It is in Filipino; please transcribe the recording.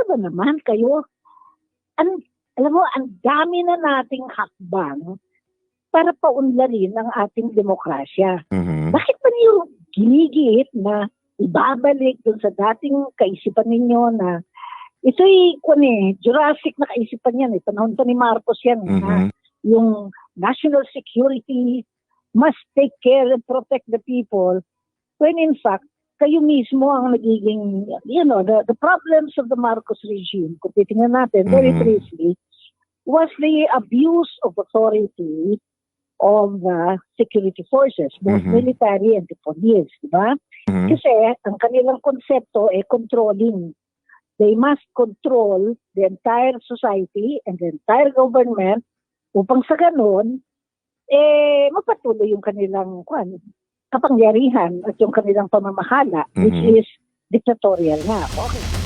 ba naman kayo? Alam mo, ang dami na nating hakbang para paunlarin ang ating demokrasya. Bakit ba niyo ginigit na ibabalik dun sa dating kaisipan ninyo na ito'y Jurassic na kaisipan yan, panahon pa ni Marcos yan, na yung national security must take care and protect the people, when in fact, kayo mismo ang nagiging, the problems of the Marcos regime, kung titingnan natin very briefly, was the abuse of authority of the security forces, both military and the police, di ba? Kasi ang kanilang konsepto ay controlling. They must control the entire society and the entire government upang sa ganun, mapatuloy yung kanilang kapangyarihan at yung kanilang pamamahala, which is dictatorial na. Okay.